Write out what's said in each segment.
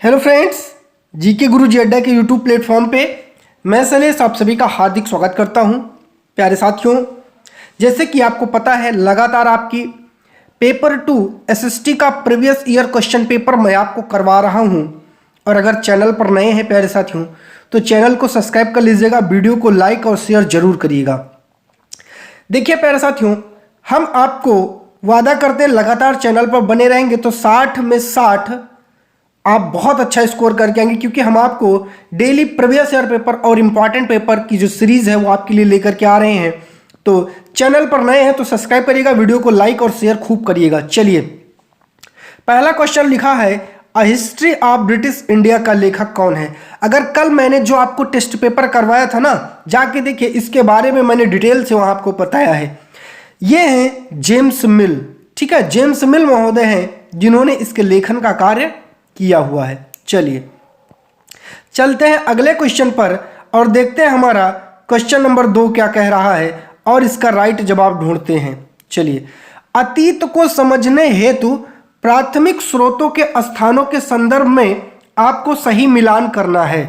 Hello friends, GK गुरु जी अड्डा के YouTube platform पे मैं शैलेश आप सभी का हार्दिक स्वागत करता हूं। प्यारे साथियों, जैसे कि आपको पता है लगातार आपकी पेपर 2 एसएसटी का प्रीवियस ईयर क्वेश्चन पेपर मैं आपको करवा रहा हूं। और अगर चैनल पर नए हैं प्यारे साथियों तो चैनल को सब्सक्राइब कर लीजिएगा, वीडियो को लाइक और शेयर जरूर करिएगा। देखिए प्यारे साथियों, हम आपको वादा करते हैं लगातार चैनल पर बने रहेंगे तो 60 में 60 आप बहुत अच्छा स्कोर करके आएंगे, क्योंकि हम आपको डेली प्रीवियस ईयर पेपर और इम्पॉर्टेंट पेपर की जो सीरीज है वो आपके लिए लेकर के आ रहे हैं। तो चैनल पर नए हैं तो सब्सक्राइब करिएगा, वीडियो को लाइक और शेयर खूब करिएगा। चलिए, पहला क्वेश्चन लिखा है a history of British India का लेखक कौन है। अगर कल मैंने जो आपको टेस्ट पेपर करवाया था ना, जाके देखिए, इसके बारे में मैंने डिटेल से वहां आपको बताया है। ये हैं जेम्स मिल। ठीक है, जेम्स मिल महोदय हैं जिन्होंने इसके लेखन का कार्य किया हुआ है। चलिए चलते हैं अगले क्वेश्चन पर और देखते हैं हमारा क्वेश्चन नंबर 2 क्या कह रहा है और इसका राइट जवाब ढूंढते हैं। चलिए, अतीत को समझने हेतु प्राथमिक स्रोतों के स्थानों के संदर्भ में आपको सही मिलान करना है।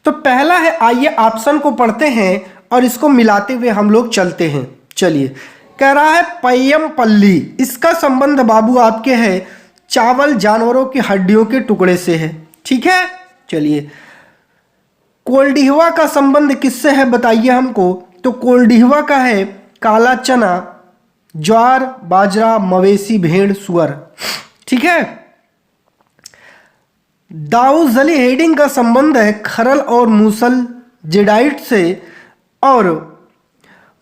तो पहला है, आइए ऑप्शन को पढ़ते हैं और इसको मिलाते हुए हम लोग चलते हैं। चलिए, कह रहा है पय्यमपल्ली, इसका संबंध बाबू आपके है चावल जानवरों की हड्डियों के टुकड़े से है। ठीक है, चलिए, कोल्डिहवा का संबंध किससे है बताइए हमको। तो कोल्डिहवा का है काला चना, ज्वार, बाजरा, मवेशी, भेड़, सुअर। ठीक है, दाऊजली हेडिंग का संबंध है खरल और मूसल जेडाइट से, और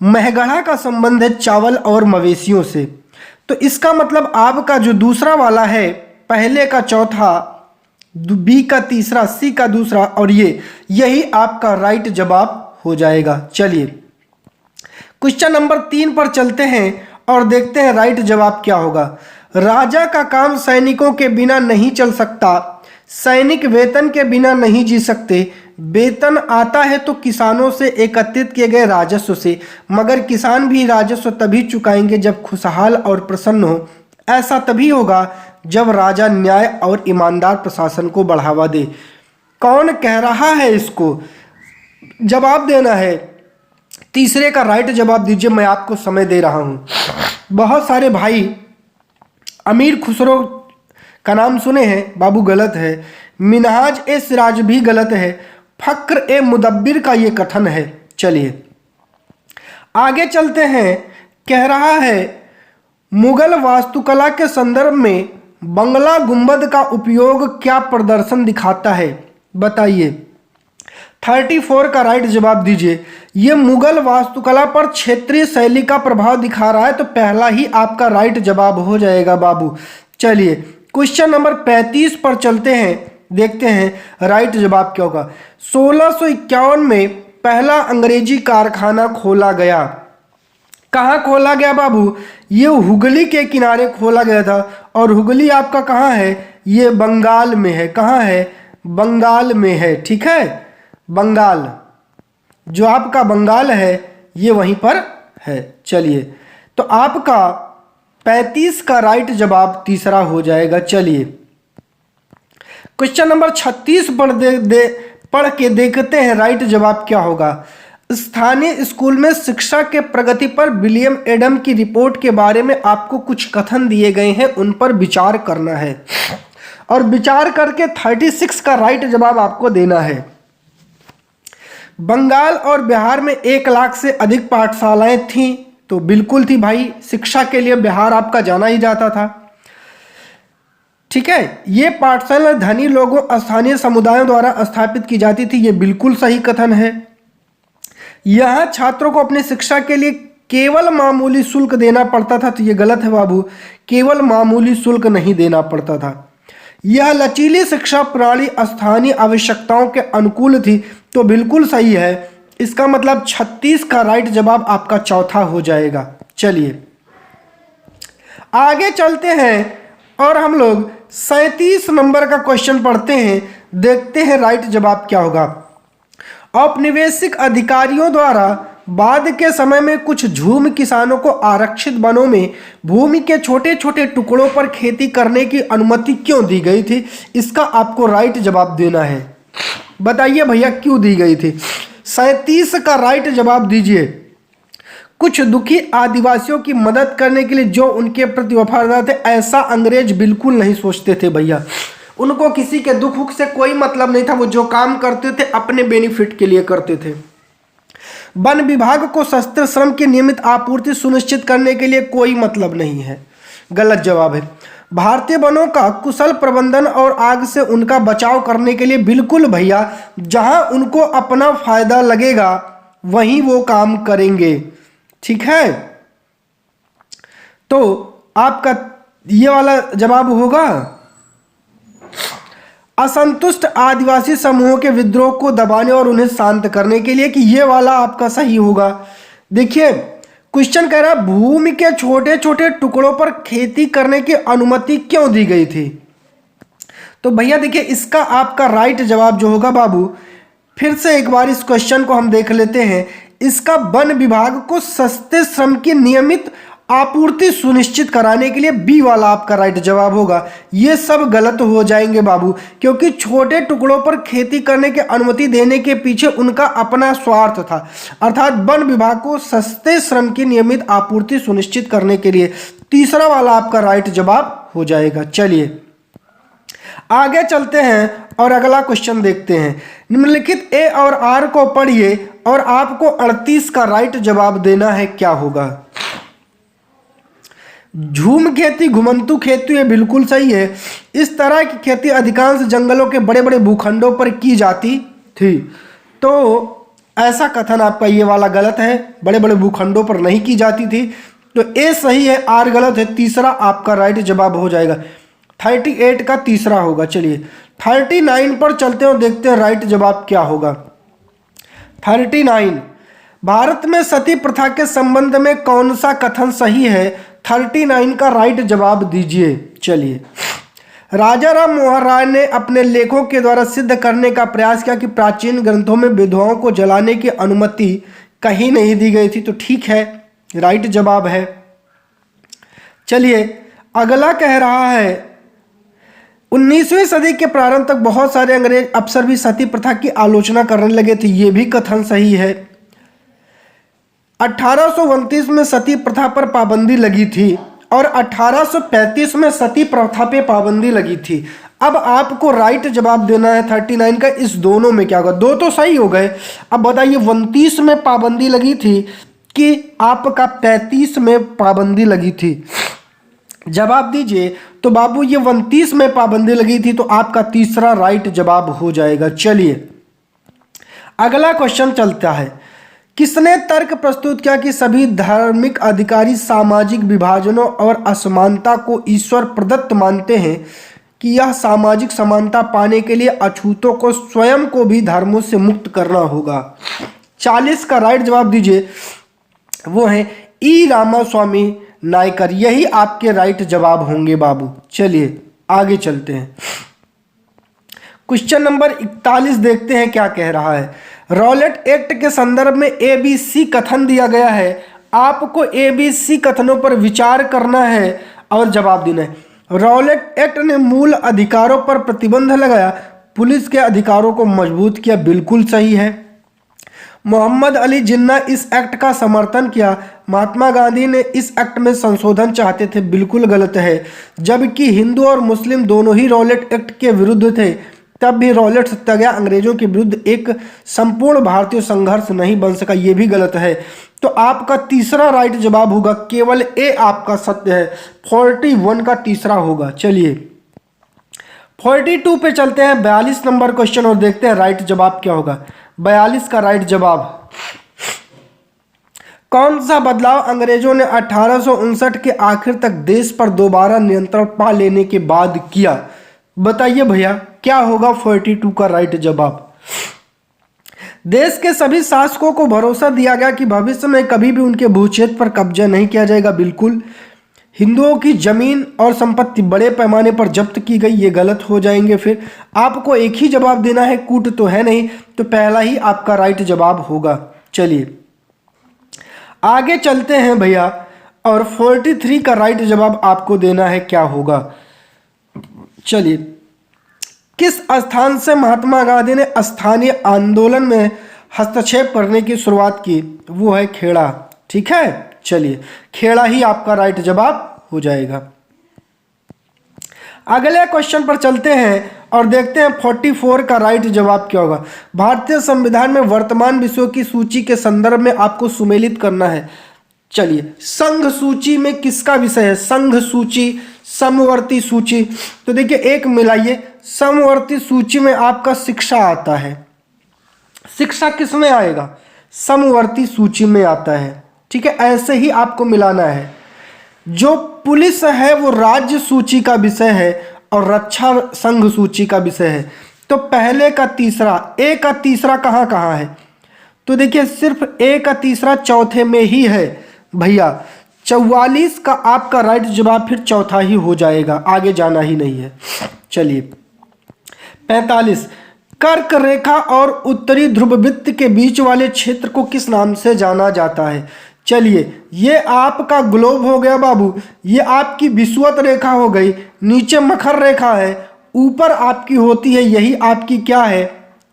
महगढ़ा का संबंध है चावल और मवेशियों से। तो इसका मतलब आपका जो दूसरा वाला है, पहले का चौथा, बी का तीसरा, सी का दूसरा और यही आपका राइट जवाब हो जाएगा। चलिए क्वेश्चन नंबर 3 पर चलते हैं और देखते हैं राइट जवाब क्या होगा। राजा का काम सैनिकों के बिना नहीं चल सकता, सैनिक वेतन के बिना नहीं जी सकते, वेतन आता है तो किसानों से एकत्रित किए गए राजस्व से, मगर किसान भी राजस्व तभी चुकाएंगे जब खुशहाल और प्रसन्न हो। ऐसा तभी होगा जब राजा न्याय और ईमानदार प्रशासन को बढ़ावा दे। कौन कह रहा है इसको? जवाब देना है, तीसरे का राइट जवाब दीजिए, मैं आपको समय दे रहा हूं। बहुत सारे भाई अमीर खुसरो का नाम सुने हैं, बाबू गलत है। मिनहाज ए सिराज भी गलत है। फक्र ए मुदब्बिर का ये कथन है। चलिए आगे चलते हैं। कह रहा है मुगल वास्तुकला के संदर्भ में बंगला गुंबद का उपयोग क्या प्रदर्शन दिखाता है बताइए। 34 का राइट जवाब दीजिए। ये मुगल वास्तुकला पर क्षेत्रीय शैली का प्रभाव दिखा रहा है, तो पहला ही आपका राइट जवाब हो जाएगा बाबू। चलिए क्वेश्चन नंबर 35 पर चलते हैं, देखते हैं राइट जवाब क्या होगा। 1651 में पहला अंग्रेजी कारखाना खोला गया। कहाँ खोला गया बाबू? ये हुगली के किनारे खोला गया था, और हुगली आपका कहाँ है? ये बंगाल में है। कहाँ है? बंगाल में है। ठीक है, बंगाल, जो आपका बंगाल है ये वहीं पर है। चलिए, तो आपका 35 का राइट जवाब तीसरा हो जाएगा। चलिए क्वेश्चन नंबर 36 पढ़ के देखते हैं राइट जवाब क्या होगा। स्थानीय स्कूल में शिक्षा के प्रगति पर विलियम एडम की रिपोर्ट के बारे में आपको कुछ कथन दिए गए हैं, उन पर विचार करना है और विचार करके 36 का राइट जवाब आपको देना है। बंगाल और बिहार में 1 लाख से अधिक पाठशालाएं थीं, तो बिल्कुल थी भाई, शिक्षा के लिए बिहार आपका जाना ही जाता था। ठीक है, ये पाठशाला धनी लोगों स्थानीय समुदायों द्वारा स्थापित की जाती थी, ये बिल्कुल सही कथन है। यहाँ छात्रों को अपनी शिक्षा के लिए केवल मामूली शुल्क देना पड़ता था, तो ये गलत है बाबू, केवल मामूली शुल्क नहीं देना पड़ता था। यह लचीली शिक्षा प्रणाली स्थानीय आवश्यकताओं के अनुकूल थी, तो बिल्कुल सही है। इसका मतलब 36 का राइट जवाब आपका चौथा हो जाएगा। चलिए आगे चलते हैं और हम लोग 37 नंबर का क्वेश्चन पढ़ते हैं, देखते हैं राइट जवाब क्या होगा। औपनिवेशिक अधिकारियों द्वारा बाद के समय में कुछ झूम किसानों को आरक्षित वनों में भूमि के छोटे छोटे टुकड़ों पर खेती करने की अनुमति क्यों दी गई थी? इसका आपको राइट जवाब देना है। बताइए भैया क्यों दी गई थी? 37 का राइट जवाब दीजिए। कुछ दुखी आदिवासियों की मदद करने के लिए जो उनके प्रति वफादार थे, ऐसा अंग्रेज बिल्कुल नहीं सोचते थे भैया। उनको किसी के दुख हुक से कोई मतलब नहीं था। वो जो काम करते थे अपने बेनिफिट के लिए करते थे। वन विभाग को शस्त्र श्रम की नियमित आपूर्ति सुनिश्चित करने के लिए कोई मतलब नहीं है। गलत जवाब है। भारतीय वनों का कुशल प्रबंधन और आग से उनका बचाव करने के लिए बिल्कुल भैया, जहां उनको अपना फायदा लगेगा वहीं वो काम करेंगे। ठीक है, तो आपका ये वाला जवाब होगा। असंतुष्ट आदिवासी समूहों के विद्रोह को दबाने और उन्हें शांत करने के लिए, कि ये वाला आपका सही होगा। देखिए क्वेश्चन कह रहा है भूमि के छोटे छोटे टुकड़ों पर खेती करने की अनुमति क्यों दी गई थी? तो भैया देखिए इसका आपका राइट जवाब जो होगा बाबू, फिर से एक बार इस क्वेश्चन को हम देख लेते हैं। इसका वन विभाग को सस्ते श्रम की नियमित आपूर्ति सुनिश्चित कराने के लिए बी वाला आपका राइट जवाब होगा। ये सब गलत हो जाएंगे बाबू, क्योंकि छोटे टुकड़ों पर खेती करने की अनुमति देने के पीछे उनका अपना स्वार्थ था। अर्थात वन विभाग को सस्ते श्रम की नियमित आपूर्ति सुनिश्चित करने के लिए तीसरा वाला आपका राइट जवाब हो जाएगा। चलिए आगे चलते हैं और अगला क्वेश्चन देखते हैं। निम्नलिखित ए और आर को पढ़िए और आपको 38 का राइट जवाब देना है। क्या होगा? झूम खेती, घुमंतू खेती, ये बिल्कुल सही है। इस तरह की खेती अधिकांश जंगलों के बड़े बड़े भूखंडों पर की जाती थी। तो ऐसा कथन आपका ये वाला गलत है, बड़े बड़े भूखंडों पर नहीं की जाती थी। तो ए सही है, आर गलत है। तीसरा आपका राइट जवाब हो जाएगा। 38 का तीसरा होगा। चलिए 39 पर चलते हैं और देखते हैं राइट जवाब क्या होगा। 39, भारत में सती प्रथा के संबंध में कौन सा कथन सही है? 39 का राइट जवाब दीजिए। चलिए, राजा राम मोहन राय ने अपने लेखों के द्वारा सिद्ध करने का प्रयास किया कि प्राचीन ग्रंथों में विधवाओं को जलाने की अनुमति कहीं नहीं दी गई थी। तो ठीक है, राइट जवाब है। चलिए अगला कह रहा है 19वीं सदी के प्रारंभ तक बहुत सारे अंग्रेज अफसर भी सती प्रथा की आलोचना करने लगे थे। ये भी कथन सही है। 1829 में सती प्रथा पर पाबंदी लगी थी और 1835 में सती प्रथा पे पाबंदी लगी थी। अब आपको राइट जवाब देना है 39 का। इस दोनों में क्या होगा? दो तो सही हो गए। अब बताइए 29 में पाबंदी लगी थी कि आपका 35 में पाबंदी लगी थी? जवाब दीजिए। तो बाबू ये 29 में पाबंदी लगी थी, तो आपका तीसरा राइट जवाब हो जाएगा। चलिए अगला क्वेश्चन चलता है। किसने तर्क प्रस्तुत किया कि सभी धार्मिक अधिकारी सामाजिक विभाजनों और असमानता को ईश्वर प्रदत्त मानते हैं, कि यह सामाजिक समानता पाने के लिए अछूतों को स्वयं को भी धर्मों से मुक्त करना होगा? 40 का राइट जवाब दीजिए। वो है ई रामास्वामी नायकर। यही आपके राइट जवाब होंगे बाबू। चलिए आगे चलते हैं। क्वेश्चन नंबर 41 देखते हैं क्या कह रहा है। रॉलेट एक्ट के संदर्भ में ABC कथन दिया गया है। आपको ABC कथनों पर विचार करना है और जवाब देना है। रॉलेट एक्ट ने मूल अधिकारों पर प्रतिबंध लगाया, पुलिस के अधिकारों को मजबूत किया। बिल्कुल सही है। मोहम्मद अली जिन्ना इस एक्ट का समर्थन किया। महात्मा गांधी ने इस एक्ट में संशोधन चाहते थे। बिल्कुल गलत है। जबकि हिंदू और मुस्लिम दोनों ही रॉलेट एक्ट के विरुद्ध थे, तब भी रॉलेट सत्याग्रह अंग्रेजों के विरुद्ध एक संपूर्ण भारतीय संघर्ष नहीं बन सका। ये भी गलत है। तो आपका तीसरा राइट जवाब होगा। केवल ए आपका सत्य है। 41 का तीसरा होगा। चलिए 42 पे चलते हैं, 42 नंबर क्वेश्चन, और देखते हैं राइट जवाब क्या होगा। 42 का राइट जवाब, कौन सा बदलाव अंग्रेजों ने 1859 के आखिर तक देश पर दोबारा नियंत्रण पा लेने के बाद किया? बताइए भैया क्या होगा 42 का राइट जवाब। देश के सभी शासकों को भरोसा दिया गया कि भविष्य में कभी भी उनके भूक्षेत्र पर कब्जा नहीं किया जाएगा। बिल्कुल। हिंदुओं की जमीन और संपत्ति बड़े पैमाने पर जब्त की गई। ये गलत हो जाएंगे। फिर आपको एक ही जवाब देना है, कूट तो है नहीं, तो पहला ही आपका राइट जवाब होगा। चलिए आगे चलते हैं भैया, और 43 का राइट जवाब आपको देना है, क्या होगा। चलिए, किस स्थान से महात्मा गांधी ने स्थानीय आंदोलन में हस्तक्षेप करने की शुरुआत की? वो है खेड़ा। ठीक है, चलिए खेड़ा ही आपका राइट जवाब हो जाएगा। अगले क्वेश्चन पर चलते हैं और देखते हैं 44 का राइट जवाब क्या होगा। भारतीय संविधान में वर्तमान विषयों की सूची के संदर्भ में आपको सुमेलित करना है। चलिए, संघ सूची में किसका विषय है? संघ सूची, समवर्ती सूची। तो देखिए एक मिलाइए, समवर्ती सूची में आपका शिक्षा आता है। शिक्षा किस में आएगा? समवर्ती सूची में आता है। ठीक है, ऐसे ही आपको मिलाना है। जो पुलिस है वो राज्य सूची का विषय है और रक्षा संघ सूची का विषय है। तो पहले का तीसरा, ए का तीसरा कहाँ कहाँ है? तो देखिए सिर्फ ए का तीसरा चौथे में ही है भैया। 44 का आपका राइट जवाब फिर चौथा ही हो जाएगा, आगे जाना ही नहीं है। चलिए 45, कर्क रेखा और उत्तरी ध्रुववृत्त के बीच वाले क्षेत्र को किस नाम से जाना जाता है? चलिए, ये आपका ग्लोब हो गया बाबू, ये आपकी विषुवत रेखा हो गई, नीचे मकर रेखा है, ऊपर आपकी होती है यही आपकी क्या है?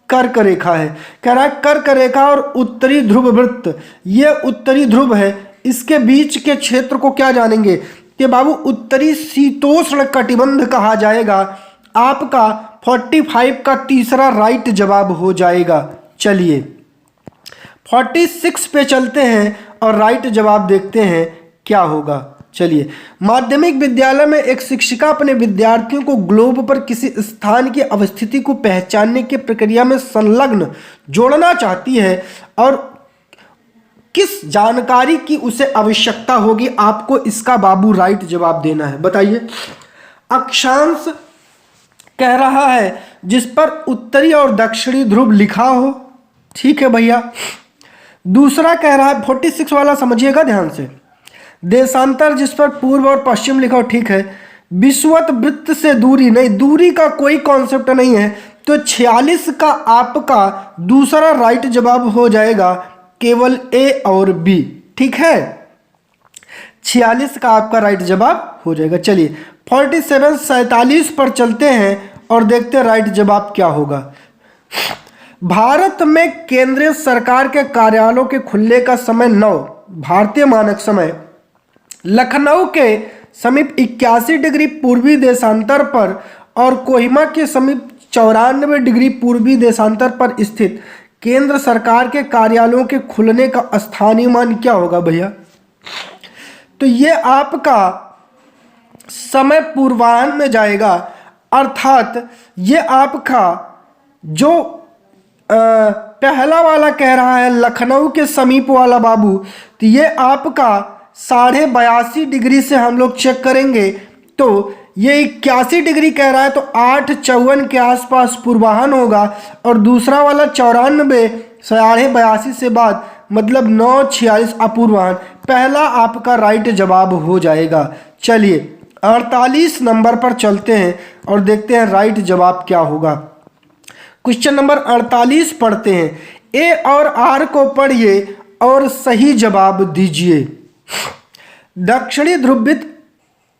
कर्क रेखा है। कह रहा है कर्क रेखा और उत्तरी ध्रुव वृत्त, ये उत्तरी ध्रुव है, इसके बीच के क्षेत्र को क्या जानेंगे कि बाबू उत्तरी शीतोष्ण कटिबंध कहा जाएगा। आपका 45 का तीसरा राइट जवाब हो जाएगा। चलिए 46 पे चलते हैं और राइट जवाब देखते हैं क्या होगा। चलिए, माध्यमिक विद्यालय में एक शिक्षिका अपने विद्यार्थियों को ग्लोब पर किसी स्थान की अवस्थिति को पहचानने की प्रक्रिया में संलग्न जोड़ना चाहती है और किस जानकारी की उसे आवश्यकता होगी? आपको इसका बाबू राइट जवाब देना है। बताइए। अक्षांश कह रहा है जिस पर उत्तरी और दक्षिणी ध्रुव लिखा हो। ठीक है भैया। दूसरा कह रहा है 46 वाला, समझिएगा ध्यान से, देशांतर जिस पर पूर्व और पश्चिम लिखा हो। ठीक है। विषुवत वृत्त से दूरी, नहीं, दूरी का कोई कॉन्सेप्ट नहीं है। तो 46 का आपका दूसरा राइट जवाब हो जाएगा केवल ए और बी। ठीक है, 46 का आपका राइट जवाब हो जाएगा। चलिए 47 पर चलते हैं और देखते हैं राइट जवाब क्या होगा। भारत में केंद्रीय सरकार के कार्यालयों के खुलने का समय 9 भारतीय मानक समय लखनऊ के समीप 81 डिग्री पूर्वी देशांतर पर और कोहिमा के समीप 94 डिग्री पूर्वी देशांतर पर स्थित केंद्र सरकार के कार्यालयों के खुलने का स्थानीय मान क्या होगा भैया? तो ये आपका समय पूर्वाह्न में जाएगा, अर्थात ये आपका जो पहला वाला कह रहा है लखनऊ के समीप वाला बाबू, तो ये आपका 82.5 डिग्री से हम लोग चेक करेंगे तो ये 81 डिग्री कह रहा है, तो 8:54 के आसपास पूर्वाह्न होगा और दूसरा वाला 94 82.5 से बाद मतलब 9:46 अपूर्वाह्न। पहला आपका राइट जवाब हो जाएगा। चलिए 48 नंबर पर चलते हैं और देखते हैं राइट जवाब क्या होगा। क्वेश्चन नंबर 48 पढ़ते हैं। ए और आर को पढ़िए और सही जवाब दीजिए। दक्षिणी ध्रुवित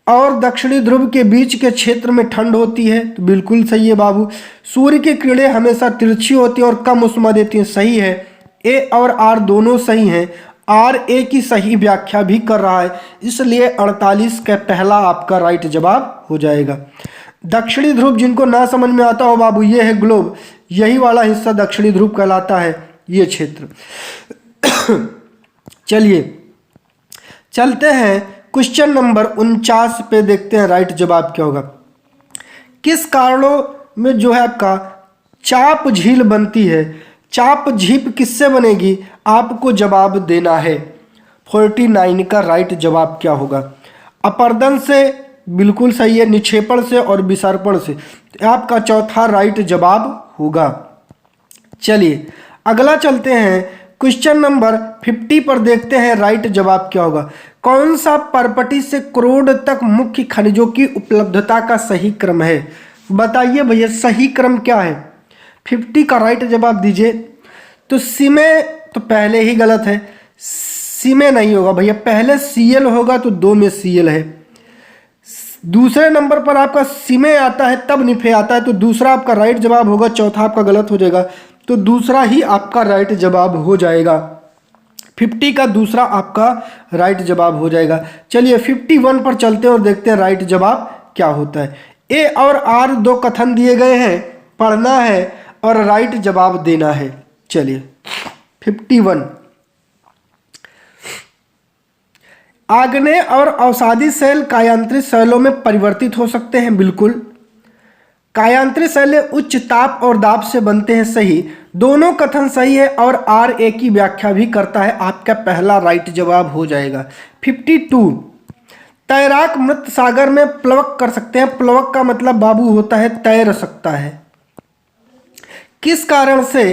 और दक्षिणी ध्रुव के बीच के क्षेत्र में ठंड होती है, तो बिल्कुल सही है बाबू। सूर्य की किरणें हमेशा तिरछी होती हैं और कम उष्मा देती हैं, सही है। ए और आर दोनों सही हैं। आर ए की सही व्याख्या भी कर रहा है, इसलिए 48 का पहला आपका राइट जवाब हो जाएगा। दक्षिणी ध्रुव जिनको ना समझ में आता हो बाबू, ये है ग्लोब, यही वाला हिस्सा दक्षिणी ध्रुव कहलाता है, ये क्षेत्र। चलिए चलते हैं क्वेश्चन नंबर 49 पे, देखते हैं राइट जवाब क्या होगा। किस कारणों में जो है आपका चाप झील बनती है? चाप झील किससे बनेगी? आपको जवाब देना है। 49 का राइट जवाब क्या होगा? अपर्दन से, बिल्कुल सही है, निक्षेपण से और विसर्पण से, आपका चौथा राइट जवाब होगा। चलिए अगला चलते हैं, क्वेश्चन नंबर 50 पर देखते हैं राइट जवाब क्या होगा। कौन सा परपटी से करोड़ तक मुख्य खनिजों की उपलब्धता का सही क्रम है? बताइए भैया, सही क्रम क्या है? 50 का राइट जवाब दीजिए। तो सी में तो पहले ही गलत है, सी में नहीं होगा भैया, पहले Cl होगा तो 2 में Cl है। दूसरे नंबर पर आपका सी में आता है तब निफे आता है, तो दूसरा आपका राइट जवाब होगा। चौथा आपका गलत हो जाएगा, तो दूसरा ही आपका राइट जवाब हो जाएगा। 50 का दूसरा आपका राइट जवाब हो जाएगा। चलिए 51 पर चलते हैं और देखते हैं राइट जवाब क्या होता है। ए और आर दो कथन दिए गए हैं, पढ़ना है और राइट जवाब देना है। चलिए 51, आग्नेय और अवसादी शैल कायांतरित शैलों में परिवर्तित हो सकते हैं। बिल्कुल, कायांतरित शैलें उच्च ताप और दाब से बनते हैं। सही, दोनों कथन सही है और आर ए की व्याख्या भी करता है। आपका पहला राइट जवाब हो जाएगा। 52, तैराक मृत सागर में प्लवक कर सकते हैं। प्लवक का मतलब बाबू होता है तैर सकता है। किस कारण से?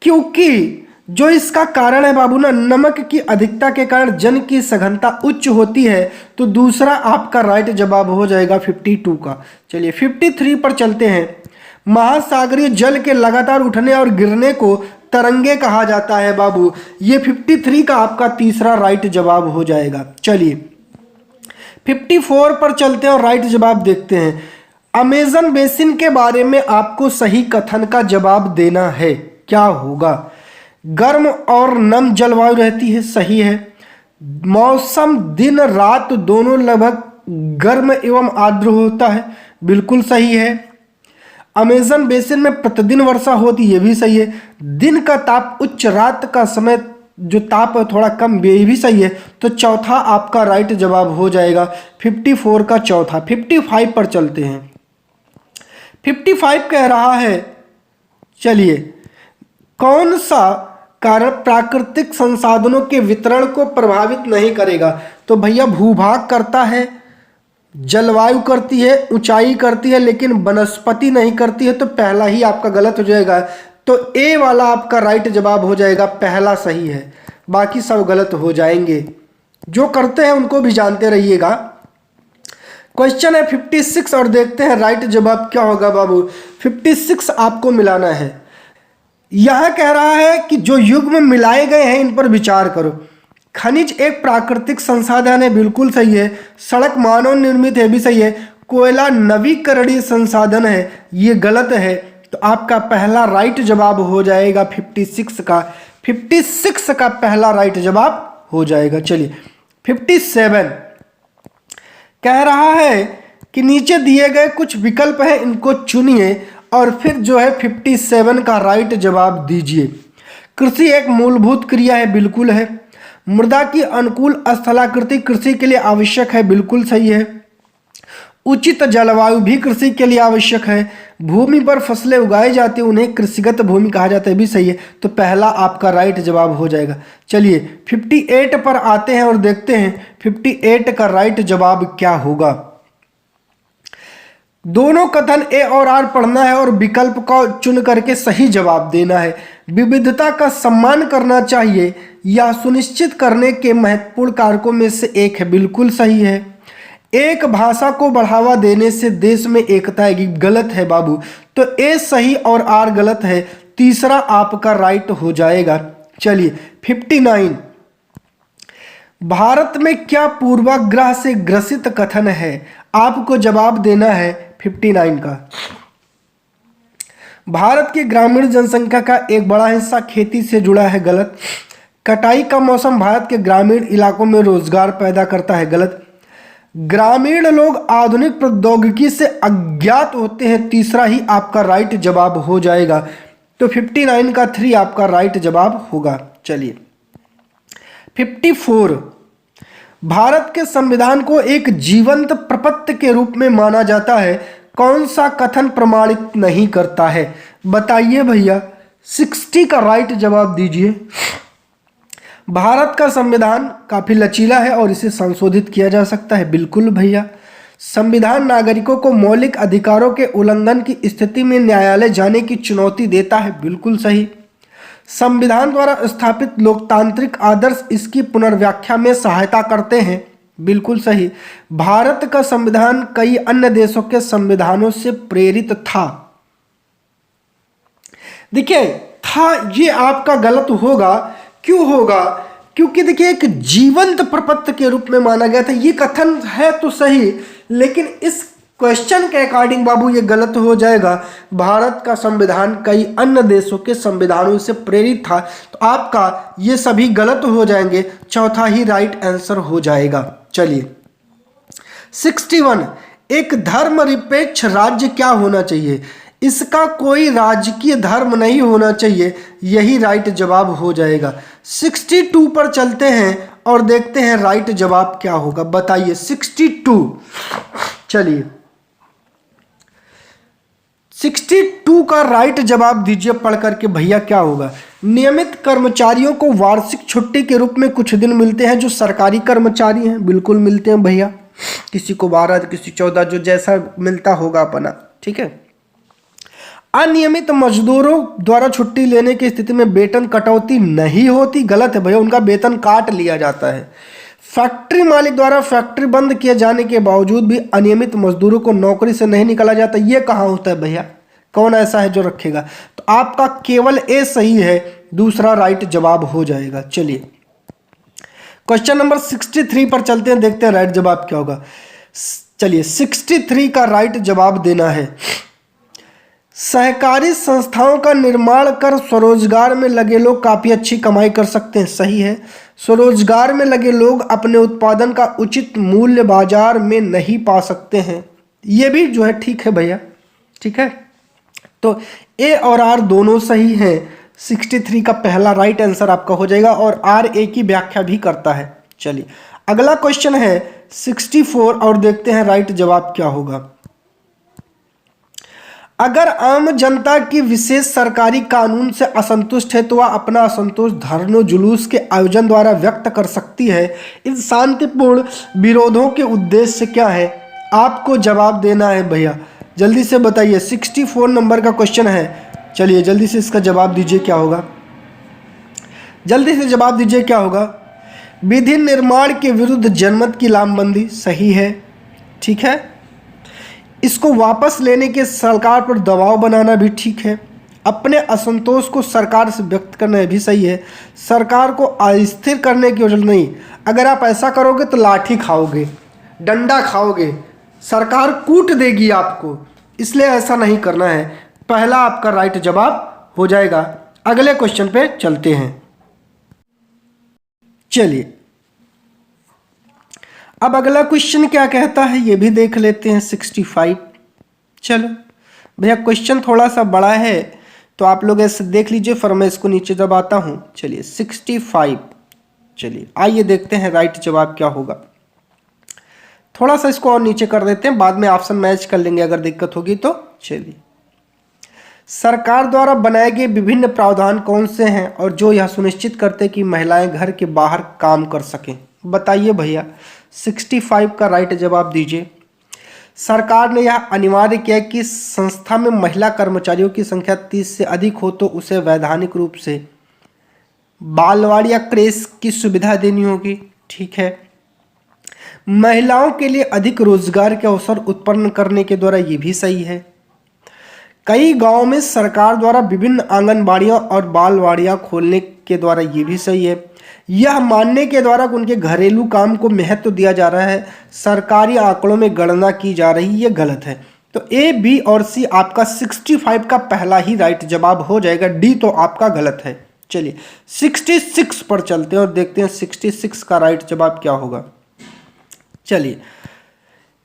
क्योंकि जो इसका कारण है बाबू ना, नमक की अधिकता के कारण जन की सघनता उच्च होती है। तो दूसरा आपका राइट जवाब हो जाएगा 52 का। चलिए 53 पर चलते हैं। महासागरीय जल के लगातार उठने और गिरने को तरंगे कहा जाता है बाबू। ये 53 का आपका तीसरा राइट जवाब हो जाएगा। चलिए 54 पर चलते हैं और राइट जवाब देखते हैं। अमेजन बेसिन के बारे में आपको सही कथन का जवाब देना है। क्या होगा? गर्म और नम जलवायु रहती है। सही है। मौसम दिन रात दोनों लगभग गर्म एवं आर्द्र होता है। बिल्कुल सही है। अमेजन बेसिन में प्रतिदिन वर्षा होती है। ये भी सही है। दिन का ताप उच्च, रात का समय जो ताप है थोड़ा कम, ये भी सही है। तो चौथा आपका राइट जवाब हो जाएगा 54 का चौथा। 55 पर चलते हैं। 55 कह रहा है, चलिए, कौन सा कारण प्राकृतिक संसाधनों के वितरण को प्रभावित नहीं करेगा? तो भैया भूभाग करता है, जलवायु करती है, ऊंचाई करती है, लेकिन वनस्पति नहीं करती है। तो पहला ही आपका गलत हो जाएगा। तो ए वाला आपका राइट जवाब हो जाएगा। पहला सही है, बाकी सब गलत हो जाएंगे। जो करते हैं उनको भी जानते रहिएगा। क्वेश्चन है 56 और देखते हैं राइट जवाब क्या होगा बाबू। 56 आपको मिलाना है। यह कह रहा है कि जो युग्म मिलाए गए हैं इन पर विचार करो। खनिज एक प्राकृतिक संसाधन है। बिल्कुल सही है। सड़क मानव निर्मित है। भी सही है। कोयला नवीकरणीय संसाधन है। ये गलत है। तो आपका पहला राइट जवाब हो जाएगा 56 का। 56 का पहला राइट जवाब हो जाएगा। चलिए 57 कह रहा है कि नीचे दिए गए कुछ विकल्प हैं, इनको चुनिए और फिर जो है 57 का राइट जवाब दीजिए। कृषि एक मूलभूत क्रिया है। बिल्कुल है। मृदा की अनुकूल स्थलाकृति कृषि के लिए आवश्यक है। बिल्कुल सही है। उचित जलवायु भी कृषि के लिए आवश्यक है। भूमि पर फसलें उगाई जाती हैं, उन्हें कृषिगत भूमि कहा जाता है। भी सही है। तो पहला आपका राइट जवाब हो जाएगा। चलिए 58 पर आते हैं और देखते हैं 58 का राइट जवाब क्या होगा। दोनों कथन ए और आर पढ़ना है और विकल्प को चुन करके सही जवाब देना है। विविधता का सम्मान करना चाहिए, यह सुनिश्चित करने के महत्वपूर्ण कारकों में से एक है। बिल्कुल सही है। एक भाषा को बढ़ावा देने से देश में एकता आएगी। गलत है बाबू। तो ए सही और आर गलत है। तीसरा आपका राइट हो जाएगा। चलिए 59, भारत में क्या पूर्वाग्रह से ग्रसित कथन है? आपको जवाब देना है 59 का। भारत की ग्रामीण जनसंख्या का एक बड़ा हिस्सा खेती से जुड़ा है। गलत। कटाई का मौसम भारत के ग्रामीण इलाकों में रोजगार पैदा करता है। गलत। ग्रामीण लोग आधुनिक प्रौद्योगिकी से अज्ञात होते हैं। तीसरा ही आपका राइट जवाब हो जाएगा। तो 59 का 3 आपका राइट जवाब होगा। चलिए 54, भारत के संविधान को एक जीवंत प्रपत्र के रूप में माना जाता है। कौन सा कथन प्रमाणित नहीं करता है? बताइए भैया। 60 का राइट जवाब दीजिए। भारत का संविधान काफी लचीला है और इसे संशोधित किया जा सकता है। बिल्कुल भैया। संविधान नागरिकों को मौलिक अधिकारों के उल्लंघन की स्थिति में न्यायालय जाने की चुनौती देता है। बिल्कुल सही। संविधान द्वारा स्थापित लोकतांत्रिक आदर्श इसकी पुनर्व्याख्या में सहायता करते हैं। बिल्कुल सही। भारत का संविधान कई अन्य देशों के संविधानों से प्रेरित था। देखिए था, ये आपका गलत होगा। क्यों होगा? क्योंकि देखिए एक जीवंत प्रपत्र के रूप में माना गया था। ये कथन है तो सही, लेकिन इस क्वेश्चन के अकॉर्डिंग बाबू ये गलत हो जाएगा। भारत का संविधान कई अन्य देशों के संविधानों से प्रेरित था, तो आपका ये सभी गलत हो जाएंगे, चौथा ही राइट आंसर हो जाएगा। चलिए 61, एक धर्मनिरपेक्ष राज्य क्या होना चाहिए? इसका कोई राजकीय धर्म नहीं होना चाहिए, यही राइट जवाब हो जाएगा। 62 पर चलते हैं और देखते हैं राइट जवाब क्या होगा, बताइए 62। चलिए 62 का राइट जवाब दीजिए पढ़ करके भैया क्या होगा। नियमित कर्मचारियों को वार्षिक छुट्टी के रूप में कुछ दिन मिलते हैं जो सरकारी कर्मचारी हैं, बिल्कुल मिलते हैं भैया, किसी को 12 किसी 14, जो जैसा मिलता होगा अपना, ठीक है। अनियमित मजदूरों द्वारा छुट्टी लेने की स्थिति में वेतन कटौती नहीं होती, गलत है भैया, उनका वेतन काट लिया जाता है। फैक्ट्री मालिक द्वारा फैक्ट्री बंद किए जाने के बावजूद भी अनियमित मजदूरों को नौकरी से नहीं निकाला जाता, ये कहाँ होता है भैया, कौन ऐसा है जो रखेगा? तो आपका केवल ए सही है, दूसरा राइट जवाब हो जाएगा। चलिए क्वेश्चन नंबर 63 पर चलते हैं, देखते हैं राइट जवाब क्या होगा। चलिए 63 का राइट जवाब देना है। सहकारी संस्थाओं का निर्माण कर स्वरोजगार में लगे लोग काफ़ी अच्छी कमाई कर सकते हैं, सही है। स्वरोजगार में लगे लोग अपने उत्पादन का उचित मूल्य बाजार में नहीं पा सकते हैं, ये भी जो है ठीक है भैया, ठीक है। तो ए और आर दोनों सही हैं, 63 का पहला राइट आंसर आपका हो जाएगा, और आर ए की व्याख्या भी करता है। चलिए अगला क्वेश्चन है 64 और देखते हैं राइट जवाब क्या होगा। अगर आम जनता की विशेष सरकारी कानून से असंतुष्ट है तो वह अपना असंतोष धरनों जुलूस के आयोजन द्वारा व्यक्त कर सकती है। इन शांतिपूर्ण विरोधों के उद्देश्य क्या है? आपको जवाब देना है भैया, जल्दी से बताइए। 64 नंबर का क्वेश्चन है, चलिए जल्दी से इसका जवाब दीजिए क्या होगा, जल्दी से जवाब दीजिए क्या होगा। विधि निर्माण के विरुद्ध जनमत की लामबंदी, सही है, ठीक है। इसको वापस लेने के सरकार पर दबाव बनाना भी ठीक है। अपने असंतोष को सरकार से व्यक्त करना भी सही है। सरकार को अस्थिर करने की जरूरत नहीं, अगर आप ऐसा करोगे तो लाठी खाओगे, डंडा खाओगे, सरकार कूट देगी आपको, इसलिए ऐसा नहीं करना है। पहला आपका राइट जवाब हो जाएगा। अगले क्वेश्चन पे चलते हैं। चलिए अब अगला क्वेश्चन क्या कहता है ये भी देख लेते हैं, 65। चलो भैया क्वेश्चन थोड़ा सा बड़ा है तो आप लोग ऐसे देख लीजिए, फिर मैं इसको नीचे दबाता हूँ। चलिए 65, चलिए आइए देखते हैं राइट जवाब क्या होगा। थोड़ा सा इसको और नीचे कर देते हैं, बाद में ऑप्शन मैच कर लेंगे अगर दिक्कत होगी तो। चलिए सरकार द्वारा बनाए गए विभिन्न प्रावधान कौन से हैं और जो यह सुनिश्चित करते कि महिलाएं घर के बाहर काम कर सकें, बताइए भैया। 65 का राइट जवाब दीजिए। सरकार ने यह अनिवार्य किया कि संस्था में महिला कर्मचारियों की संख्या 30 से अधिक हो तो उसे वैधानिक रूप से बालवाड़ी या क्रेश की सुविधा देनी होगी, ठीक है। महिलाओं के लिए अधिक रोजगार के अवसर उत्पन्न करने के द्वारा ये भी सही है। कई गांवों में सरकार द्वारा विभिन्न आंगनबाड़ियां और बालवाड़ियां खोलने के द्वारा ये भी सही है। यह मानने के द्वारा उनके घरेलू काम को महत्व दिया जा रहा है, सरकारी आंकड़ों में गणना की जा रही, ये गलत है। तो ए, बी और सी आपका 65 का पहला ही राइट जवाब हो जाएगा, डी तो आपका गलत है। चलिए 66 पर चलते हैं और देखते हैं 66 का राइट जवाब क्या होगा। चलिए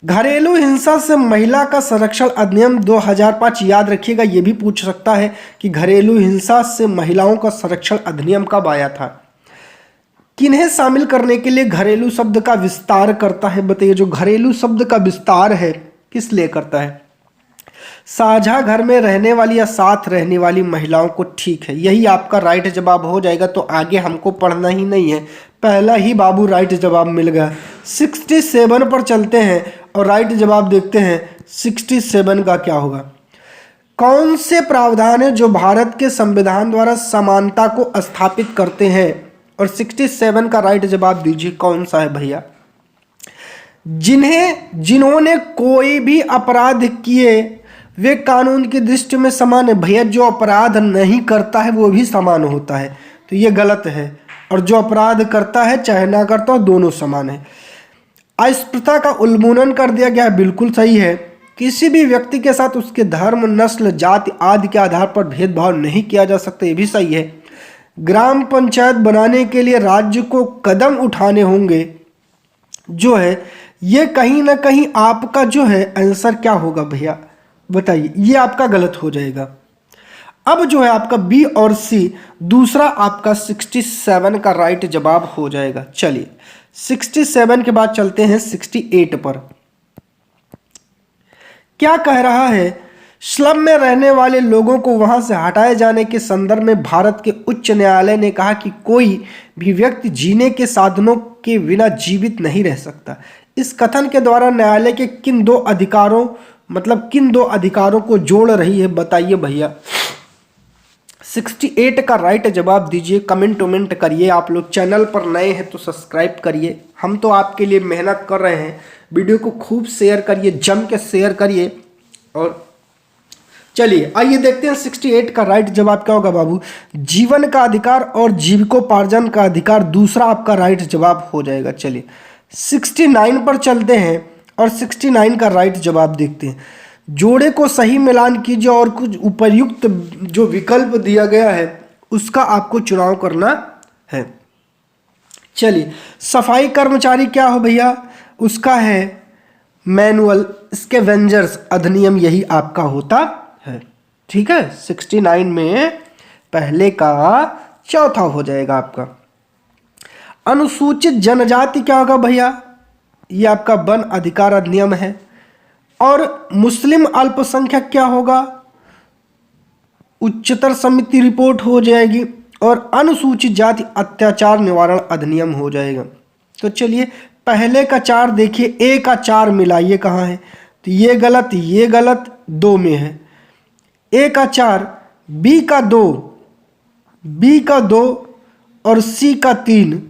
घरेलू हिंसा से महिला का संरक्षण अधिनियम 2005, याद रखिएगा ये भी पूछ सकता है कि घरेलू हिंसा से महिलाओं का संरक्षण अधिनियम कब आया था, किन्हें शामिल करने के लिए घरेलू शब्द का विस्तार करता है, बताइए। जो घरेलू शब्द का विस्तार है किस लिए करता है? साझा घर में रहने वाली या साथ रहने वाली महिलाओं को, ठीक है, यही आपका राइट जवाब हो जाएगा। तो आगे हमको पढ़ना ही नहीं है, पहला ही बाबू राइट जवाब मिल गया। 67 पर चलते हैं और राइट जवाब देखते हैं 67 का क्या होगा। कौन से प्रावधान है जो भारत के संविधान द्वारा समानता को स्थापित करते हैं? और 67 का राइट जवाब दीजिए कौन सा है भैया। जिन्होंने कोई भी अपराध किए वे कानून की दृष्टि में समान है। भैया जो अपराध नहीं करता है वो भी समान होता है, तो ये गलत है। और जो अपराध करता है चाहे ना करता हो दोनों समान है। इस प्रथा का उन्मूलन कर दिया गया है, बिल्कुल सही है। किसी भी व्यक्ति के साथ उसके धर्म, नस्ल, जाति आदि के आधार पर भेदभाव नहीं किया जा सकता, ये भी सही है। ग्राम पंचायत बनाने के लिए राज्य को कदम उठाने होंगे, जो है ये कहीं ना कहीं आपका जो है आंसर क्या होगा भैया बताइए, ये आपका गलत हो जाएगा। अब जो है आपका बी और सी दूसरा आपका 67 का राइट जवाब हो जाएगा। चलिए 67 के बाद चलते हैं 68 पर। क्या कह रहा है? स्लम में रहने वाले लोगों को वहां से हटाए जाने के संदर्भ में भारत के उच्च न्यायालय ने कहा कि कोई भी व्यक्ति जीने के साधनों के बिना जीवित नहीं रह सकता। इस कथन के द्वारा न्यायालय के किन दो अधिकारों को जोड़ रही है बताइए भैया। 68 का राइट जवाब दीजिए, कमेंट करिए। आप लोग चैनल पर नए हैं तो सब्सक्राइब करिए, हम तो आपके लिए मेहनत कर रहे हैं। वीडियो को खूब शेयर करिए, जम के शेयर करिए। और चलिए आइए देखते हैं 68 का राइट जवाब क्या होगा बाबू। जीवन का अधिकार और जीविकोपार्जन का अधिकार दूसरा आपका राइट जवाब हो जाएगा। चलिए 69 पर चलते हैं और 69 का राइट जवाब देखते हैं। जोड़े को सही मिलान कीजिए और कुछ उपयुक्त जो विकल्प दिया गया है उसका आपको चुनाव करना है। चलिए सफाई कर्मचारी क्या हो भैया, उसका है मैनुअल स्कैवेंजर्स अधिनियम, यही आपका होता है। ठीक है, 69 में पहले का चौथा हो जाएगा आपका। अनुसूचित जनजाति क्या होगा भैया, ये आपका वन अधिकार अधिनियम है। और मुस्लिम अल्पसंख्यक क्या होगा, उच्चतर समिति रिपोर्ट हो जाएगी। और अनुसूचित जाति अत्याचार निवारण अधिनियम हो जाएगा। तो चलिए पहले का 4 देखिए, ए का 4 मिलाइए कहाँ है, तो ये गलत 2 में है। ए का 4, बी का 2 और सी का 3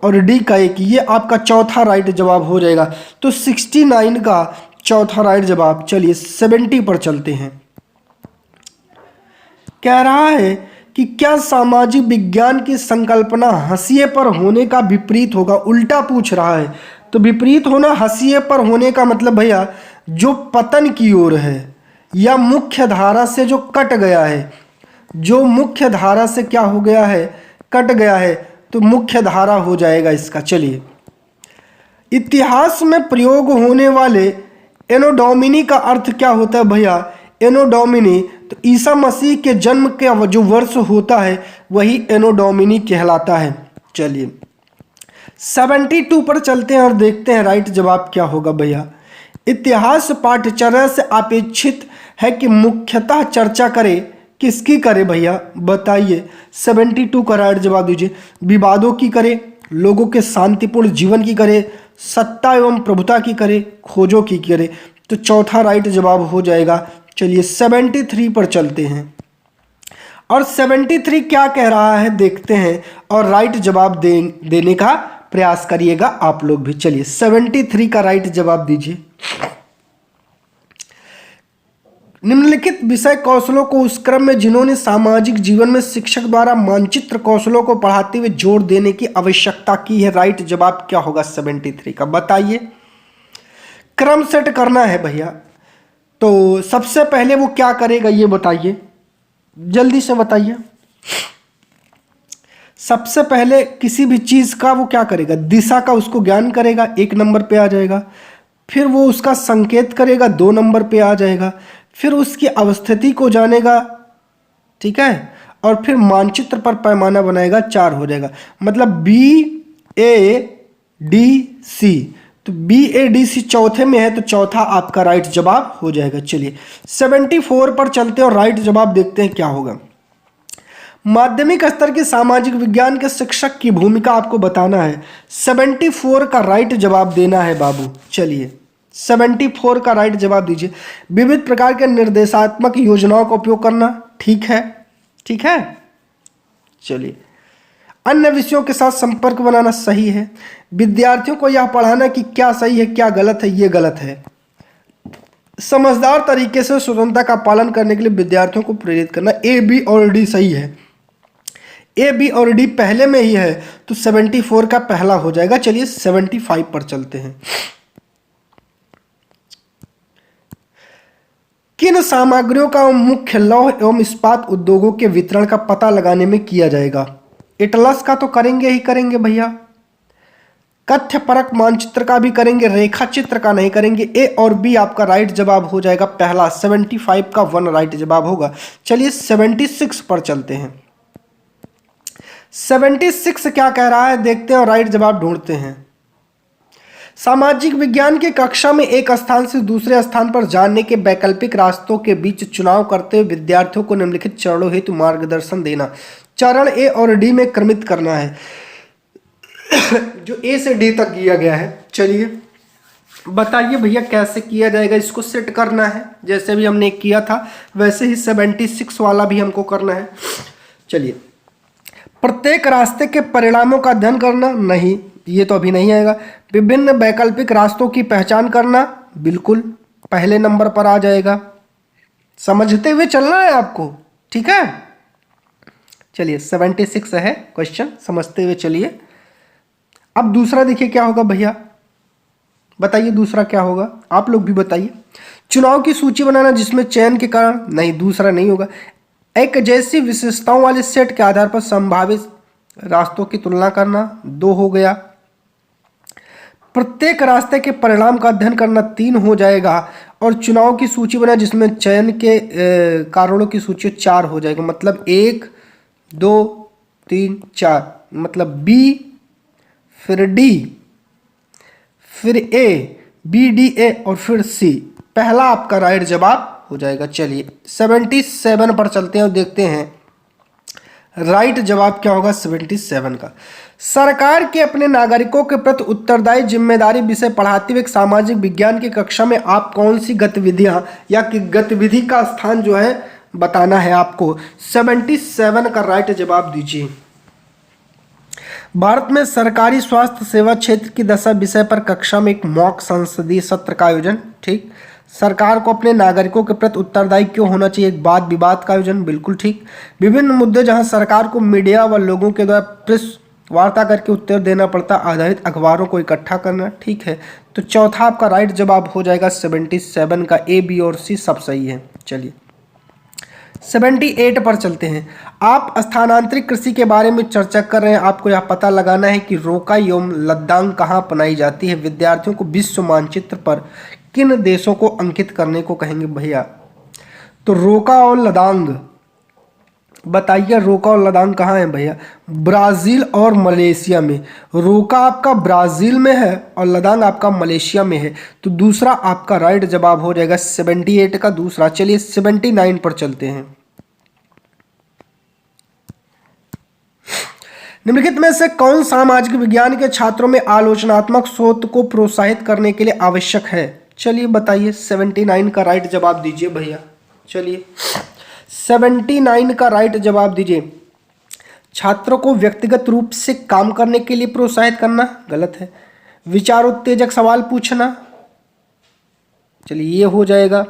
और डी का 1, ये आपका चौथा राइट जवाब हो जाएगा। तो 69 का चौथा राइट जवाब। चलिए 70 पर चलते हैं। कह रहा है कि क्या सामाजिक विज्ञान की संकल्पना हंसिए पर होने का विपरीत होगा। उल्टा पूछ रहा है, तो विपरीत होना हंसिए पर होने का मतलब भैया जो पतन की ओर है या मुख्य धारा से जो कट गया है, जो मुख्य धारा से क्या हो गया है, कट गया है, तो मुख्य धारा हो जाएगा इसका। चलिए इतिहास में प्रयोग होने वाले एनोडोमिनी का अर्थ क्या होता है भैया। एनोडोमिनी तो ईसा मसीह के जन्म का जो वर्ष होता है वही एनोडोमिनी कहलाता है। चलिए 72 पर चलते हैं और देखते हैं राइट जवाब क्या होगा भैया। इतिहास पाठ्यचर्या से अपेक्षित है कि मुख्यतः चर्चा करे, किसकी करे भैया बताइए। 72 का राइट जवाब दीजिए। विवादों की करे, लोगों के शांतिपूर्ण जीवन की करे, सत्ता एवं प्रभुता की करे, खोजों की करे। तो चौथा राइट जवाब हो जाएगा। चलिए 73 पर चलते हैं और 73 क्या कह रहा है देखते हैं और राइट जवाब देने का प्रयास करिएगा आप लोग भी। चलिए 73 का राइट जवाब दीजिए। निम्नलिखित विषय कौशलों को उस क्रम में जिन्होंने सामाजिक जीवन में शिक्षक द्वारा मानचित्र कौशलों को पढ़ाते हुए जोर देने की आवश्यकता की है। राइट जवाब क्या होगा 73 का बताइए। क्रम सेट करना है भैया, तो सबसे पहले वो क्या करेगा ये बताइए, जल्दी से बताइए। सबसे पहले किसी भी चीज़ का वो क्या करेगा, दिशा का उसको ज्ञान करेगा, 1 नंबर पे आ जाएगा। फिर वो उसका संकेत करेगा, 2 नंबर पे आ जाएगा। फिर उसकी अवस्थिति को जानेगा, ठीक है, और फिर मानचित्र पर पैमाना बनाएगा, 4 हो जाएगा। मतलब BADC, तो BADC चौथे में है, तो चौथा आपका राइट जवाब हो जाएगा। चलिए 74 पर चलते हैं और राइट जवाब देखते हैं क्या होगा। माध्यमिक स्तर के सामाजिक विज्ञान के शिक्षक की भूमिका आपको बताना है। 74 का राइट जवाब देना है बाबू। चलिए 74 का राइट जवाब दीजिए। विविध प्रकार के निर्देशात्मक योजनाओं का उपयोग करना, ठीक है, ठीक है। चलिए अन्य विषयों के साथ संपर्क बनाना, सही है। विद्यार्थियों को यह पढ़ाना कि क्या सही है क्या गलत है, ये गलत है। समझदार तरीके से स्वतंत्रता का पालन करने के लिए विद्यार्थियों को प्रेरित करना, A, B और D सही है। ए बी और डी पहले में ही है तो 74 का पहला हो जाएगा। चलिए 75 पर चलते हैं। किन सामग्रियों का मुख्य लौह एवं इस्पात उद्योगों के वितरण का पता लगाने में किया जाएगा? एटलस का तो करेंगे ही करेंगे भैया, कथ्य परक मानचित्र का भी करेंगे, रेखा चित्र का नहीं करेंगे। ए और बी आपका राइट जवाब हो जाएगा पहला, 75 का 1 राइट जवाब होगा। चलिए 76 पर चलते हैं। 76 क्या कह रहा है देखते हैं और राइट जवाब ढूंढते हैं। सामाजिक विज्ञान की कक्षा में एक स्थान से दूसरे स्थान पर जाने के वैकल्पिक रास्तों के बीच चुनाव करते हुए विद्यार्थियों को निम्नलिखित चरणों हेतु मार्गदर्शन देना। चरण ए और डी में क्रमित करना है जो ए से डी तक किया गया है। चलिए बताइए भैया कैसे किया जाएगा, इसको सेट करना है जैसे भी हमने किया था वैसे ही 76 वाला भी हमको करना है। चलिए प्रत्येक रास्ते के परिणामों का अध्ययन करना, नहीं ये तो अभी नहीं आएगा। विभिन्न वैकल्पिक रास्तों की पहचान करना, बिल्कुल पहले नंबर पर आ जाएगा। समझते हुए चलना है आपको, ठीक है। चलिए 76 है क्वेश्चन, समझते हुए चलिए। अब दूसरा देखिए क्या होगा भैया, बताइए दूसरा क्या होगा, आप लोग भी बताइए। चुनाव की सूची बनाना जिसमें चयन के कारण, नहीं दूसरा नहीं होगा। एक जैसी विशेषताओं वाले सेट के आधार पर संभावित रास्तों की तुलना करना, 2 हो गया। प्रत्येक रास्ते के परिणाम का अध्ययन करना, 3 हो जाएगा। और चुनाव की सूची बनाना जिसमें चयन के कारणों की सूची 4 हो जाएगा। मतलब 1 2 3 4, मतलब बी फिर डी फिर ए, बी डी ए और फिर सी, पहला आपका राइट जवाब हो जाएगा। चलिए 77 पर चलते हैं और देखते हैं राइट जवाब क्या होगा 77 का। सरकार के अपने नागरिकों के प्रति उत्तरदायी जिम्मेदारी विषय पढ़ाते हुए सामाजिक विज्ञान की कक्षा में आप कौन सी गतिविधियां या गतिविधि का स्थान जो है बताना है आपको। 77 का राइट जवाब दीजिए। भारत में सरकारी स्वास्थ्य सेवा क्षेत्र की दशा विषय पर कक्षा में एक मॉक संसदीय सत्र का आयोजन, ठीक। सरकार को अपने नागरिकों के प्रति उत्तरदायी क्यों होना चाहिए, एक वाद विवाद का आयोजन, बिल्कुल ठीक। विभिन्न मुद्दे जहां सरकार को मीडिया व लोगों के द्वारा प्रेस वार्ता करके उत्तर देना पड़ता, आधारित अखबारों को इकट्ठा करना, ठीक है। तो चौथा आपका राइट जवाब हो जाएगा 77 का, ए बी और सी सब सही है। चलिए 78 पर चलते हैं। आप स्थानांतरित कृषि के बारे में चर्चा कर रहे हैं, आपको यह पता लगाना है कि रोका एवं लद्दाख कहाँ अपनाई जाती है। विद्यार्थियों को विश्व मानचित्र पर किन देशों को अंकित करने को कहेंगे भैया। तो रोका और लद्दाख, बताइए रोका और लद्दाख कहाँ है भैया। ब्राज़ील और मलेशिया में। रोका आपका ब्राज़ील में है और लद्दाख आपका मलेशिया में है। तो दूसरा आपका राइट जवाब हो जाएगा 78 का दूसरा। चलिए 79 पर चलते हैं। निम्नलिखित में से कौन सामाजिक विज्ञान के छात्रों में आलोचनात्मक सोच को प्रोत्साहित करने के लिए आवश्यक है। चलिए बताइए 79 का राइट जवाब दीजिए भैया। चलिए 79 का राइट जवाब दीजिए। छात्रों को व्यक्तिगत रूप से काम करने के लिए प्रोत्साहित करना, गलत है। विचारोत्तेजक सवाल पूछना, चलिए ये हो जाएगा।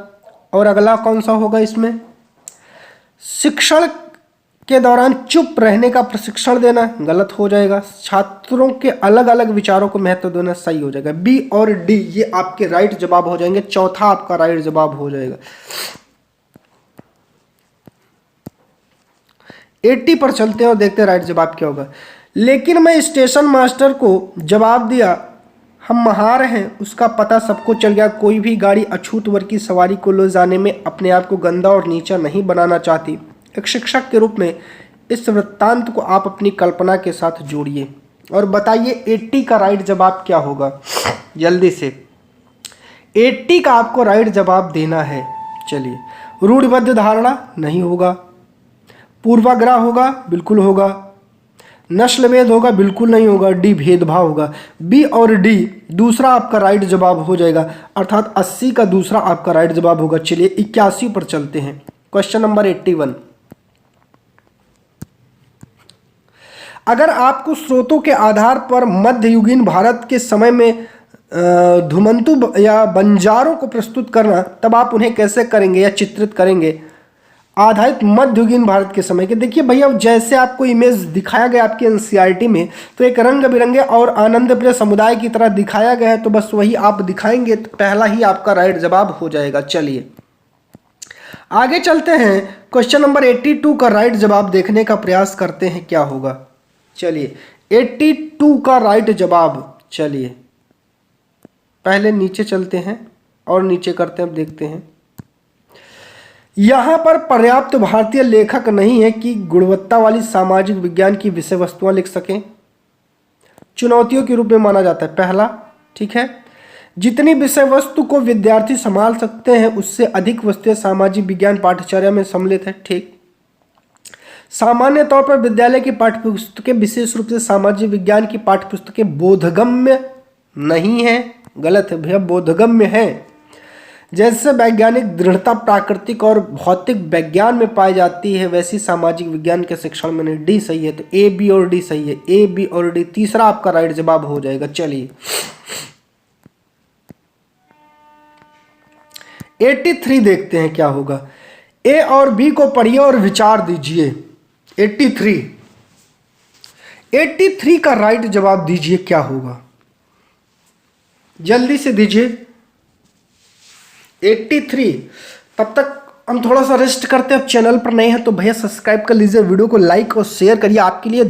और अगला कौन सा होगा इसमें, शिक्षण के दौरान चुप रहने का प्रशिक्षण देना, गलत हो जाएगा। छात्रों के अलग अलग विचारों को महत्व देना, सही हो जाएगा। बी और डी ये आपके राइट जवाब हो जाएंगे। चौथा आपका राइट जवाब हो जाएगा। 80 पर चलते हैं और देखते हैं राइट जवाब क्या होगा। लेकिन मैं स्टेशन मास्टर को जवाब दिया, हम महार हैं, उसका पता सबको चल गया। कोई भी गाड़ी अछूत वर्ग की सवारी को ले जाने में अपने आप को गंदा और नीचा नहीं बनाना चाहती। एक शिक्षक के रूप में इस वृत्तांत को आप अपनी कल्पना के साथ जोड़िए और बताइए 80 का राइट जवाब क्या होगा। जल्दी से 80 का आपको राइट जवाब देना है। चलिए रूढ़िबद्ध धारणा नहीं होगा। पूर्वाग्रह होगा, बिल्कुल होगा। नस्लभेद होगा, बिल्कुल नहीं होगा। डी भेदभाव होगा। बी और डी दूसरा आपका राइट जवाब हो जाएगा, अर्थात 80 का दूसरा आपका राइट जवाब होगा। चलिए 81 पर चलते हैं। Question number 81। अगर आपको स्रोतों के आधार पर मध्ययुगीन भारत के समय में धुमंतु या बंजारों को प्रस्तुत करना, तब आप उन्हें कैसे करेंगे या चित्रित करेंगे। आधारित मध्ययुगीन भारत के समय के। देखिए भैया, जैसे आपको इमेज दिखाया गया आपके एनसीईआरटी में, तो एक रंग बिरंगे और आनंद प्रिय समुदाय की तरह दिखाया गया है, तो बस वही आप दिखाएंगे तो पहला ही आपका राइट जवाब हो जाएगा। चलिए आगे चलते हैं, क्वेश्चन नंबर 82 का राइट जवाब देखने का प्रयास करते हैं क्या होगा। चलिए 82 का राइट जवाब, चलिए पहले नीचे चलते हैं और नीचे करते हैं, अब देखते हैं। यहाँ पर पर्याप्त भारतीय लेखक नहीं है कि गुणवत्ता वाली सामाजिक विज्ञान की विषय वस्तुएं लिख सकें, चुनौतियों के रूप में माना जाता है पहला। ठीक है, जितनी विषय वस्तु को विद्यार्थी संभाल सकते हैं उससे अधिक वस्तुएं सामाजिक विज्ञान पाठ्यचर्या में सम्मिलित है। ठीक, सामान्य तौर पर विद्यालय की पाठ्यपुस्तकें विशेष रूप से सामाजिक विज्ञान की पाठ्यपुस्तकें बोधगम्य नहीं है, गलत है भैया, बोधगम्य है। जैसे वैज्ञानिक दृढ़ता प्राकृतिक और भौतिक विज्ञान में पाई जाती है, वैसी सामाजिक विज्ञान के शिक्षण में नहीं। डी सही है, तो ए बी और डी सही है, ए बी और डी तीसरा आपका राइट जवाब हो जाएगा। चलिए 83 देखते हैं क्या होगा। ए और बी को पढ़िए और विचार दीजिए। 83 का राइट जवाब दीजिए क्या होगा, जल्दी से दीजिए। 83। तब तक हम थोड़ा सा रेस्ट करते हैं। चैनल पर नए हैं तो भैया सब्सक्राइब कर लीजिए, वीडियो को लाइक और शेयर करिए। आपके लिए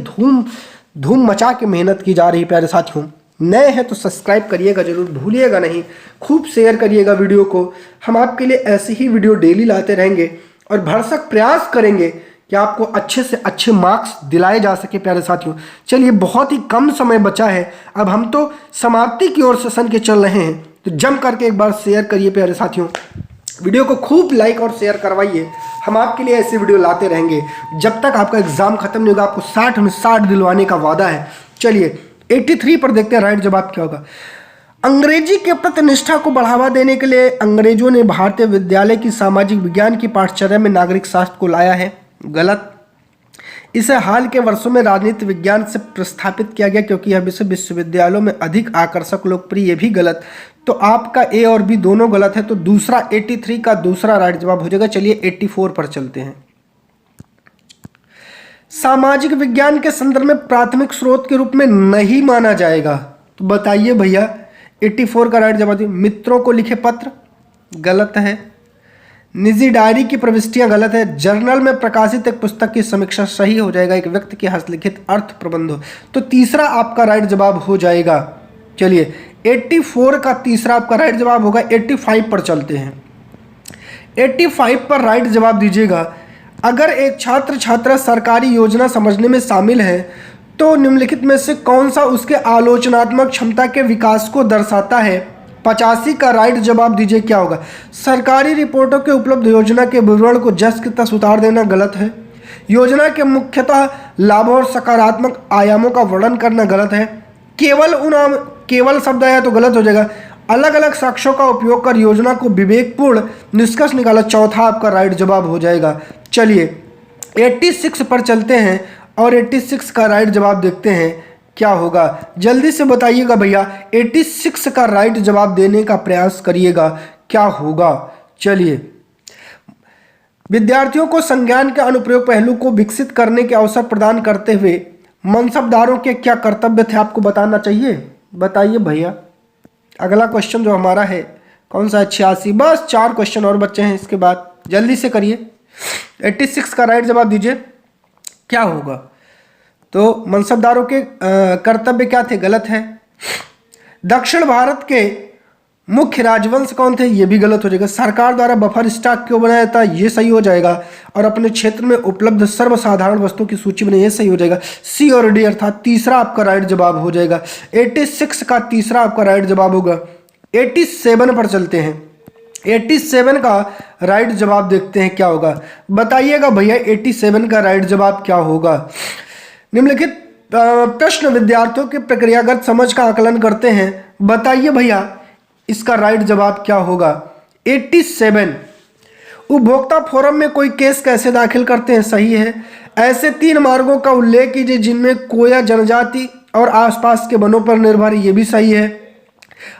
धूम मचा के मेहनत की जा रही है प्यारे साथियों। नए हैं तो सब्सक्राइब करिएगा जरूर, भूलिएगा नहीं। खूब शेयर करिएगा वीडियो को। हम आपके लिए ऐसी ही वीडियो डेली लाते रहेंगे और भरसक प्रयास करेंगे कि आपको अच्छे से अच्छे मार्क्स दिलाए जा सके प्यारे साथियों। चलिए बहुत ही कम समय बचा है, अब हम तो समाप्ति की ओर सेशन के चल रहे हैं, तो जम करके एक बार शेयर करिए प्यारे साथियों। वीडियो को खूब लाइक और शेयर करवाइए। हम आपके लिए ऐसी वीडियो लाते रहेंगे जब तक आपका एग्जाम खत्म नहीं होगा। आपको 60 में 60 दिलवाने का वादा है। चलिए 83 पर देखते हैं राइट जवाब क्या होगा। अंग्रेजी के प्रति निष्ठा को बढ़ावा देने के लिए अंग्रेजों ने भारतीय विद्यालय की सामाजिक विज्ञान की पाठ्यचर्या में नागरिक शास्त्र को लाया है, गलत। इसे हाल के वर्षों में राजनीति विज्ञान से प्रस्थापित किया गया क्योंकि यह विषय विश्वविद्यालयों में अधिक आकर्षक लोकप्रिय, ये भी गलत। तो आपका ए और बी दोनों गलत है, तो दूसरा 83 का दूसरा राइट जवाब हो जाएगा। चलिए 84 पर चलते हैं। सामाजिक विज्ञान के संदर्भ में प्राथमिक स्रोत के रूप में नहीं माना जाएगा, तो बताइए भैया 84 का राइट जवाब। मित्रों को लिखे पत्र, गलत है। निजी डायरी की प्रविष्टियां, गलत है। जर्नल में प्रकाशित एक पुस्तक की समीक्षा, सही हो जाएगा। एक व्यक्ति के हस्तलिखित अर्थ प्रबंध, तो तीसरा आपका राइट जवाब हो जाएगा। चलिए 84 का तीसरा आपका राइट जवाब होगा। 85 पर चलते हैं। 85 पर राइट जवाब दीजिएगा। अगर एक छात्र छात्रा सरकारी योजना समझने में शामिल है तो निम्नलिखित में से कौन सा उसके आलोचनात्मक क्षमता के विकास को दर्शाता है। 85 का राइट जवाब दीजिए क्या होगा। सरकारी रिपोर्टों के उपलब्ध योजना के विवरण को जस की तस उतार देना, गलत है। योजना के मुख्यतः लाभों और सकारात्मक आयामों का वर्णन करना, गलत है। केवल शब्द आया तो गलत हो जाएगा। अलग अलग साक्ष्यों का उपयोग कर योजना को विवेकपूर्ण निष्कर्ष निकाला, चौथा आपका राइट जवाब हो जाएगा। चलिए 86 पर चलते हैं और 86 का राइट जवाब देखते हैं क्या होगा। जल्दी से बताइएगा भैया, 86 का राइट जवाब देने का प्रयास करिएगा क्या होगा। चलिए, विद्यार्थियों को संज्ञान के अनुप्रयोग पहलू को विकसित करने के अवसर प्रदान करते हुए मनसबदारों के क्या कर्तव्य थे आपको बताना चाहिए, बताइए भैया। अगला क्वेश्चन जो हमारा है कौन सा है, 86। बस 4 क्वेश्चन और बच्चे हैं इसके बाद, जल्दी से करिए। 86 का राइट जवाब दीजिए क्या होगा। तो मनसबदारों के कर्तव्य क्या थे, गलत है। दक्षिण भारत के मुख्य राजवंश कौन थे, ये भी गलत हो जाएगा। सरकार द्वारा बफर स्टॉक क्यों बनाया था, ये सही हो जाएगा। और अपने क्षेत्र में उपलब्ध सर्वसाधारण वस्तुओं की सूची बनाई, ये सही हो जाएगा। सी और डी अर्थात तीसरा आपका राइट जवाब हो जाएगा। 86 का तीसरा आपका राइट जवाब होगा। 87 पर चलते हैं। 87 का राइट जवाब देखते हैं क्या होगा, बताइएगा भैया। 87 का राइट जवाब क्या होगा। निम्नलिखित प्रश्न विद्यार्थियों के प्रक्रियागत समझ का आकलन करते हैं, बताइए भैया इसका राइट जवाब क्या होगा। 87 उपभोक्ता फोरम में कोई केस कैसे दाखिल करते हैं, सही है। ऐसे 3 मार्गों का उल्लेख कीजिए जिनमें कोया जनजाति और आसपास के वनों पर निर्भर, ये भी सही है।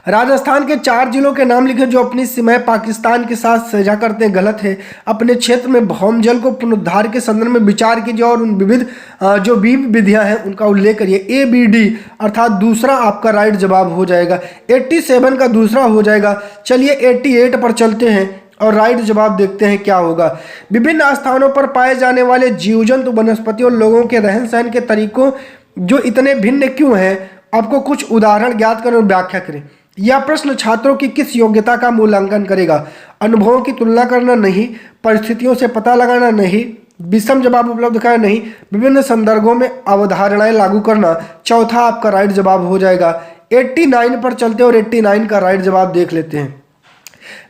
राजस्थान के 4 जिलों के नाम लिखें जो अपनी सीमाएं पाकिस्तान के साथ साझा करते हैं। गलत है। अपने क्षेत्र में भौम जल को पुनरुद्धार के संदर्भ में विचार कीजिए और उन विविध जो भी विधियां हैं उनका उल्लेख करिए। ABD अर्थात दूसरा आपका राइट जवाब हो जाएगा। 87 का दूसरा हो जाएगा। चलिए 88 पर चलते हैं और राइट जवाब देखते हैं क्या होगा। विभिन्न स्थानों पर पाए जाने वाले जीव जंतु, वनस्पति और लोगों के रहन सहन के तरीकों जो इतने भिन्न क्यों हैं, आपको कुछ उदाहरण ज्ञात करें और व्याख्या करें। यह प्रश्न छात्रों की किस योग्यता का मूल्यांकन करेगा? अनुभवों की तुलना करना नहीं, परिस्थितियों से पता लगाना नहीं, विषम जवाब उपलब्ध कराना नहीं, विभिन्न संदर्भों में अवधारणाएं लागू करना। चौथा आपका राइट जवाब हो जाएगा। 89 पर चलते और 89 का राइट जवाब देख लेते हैं।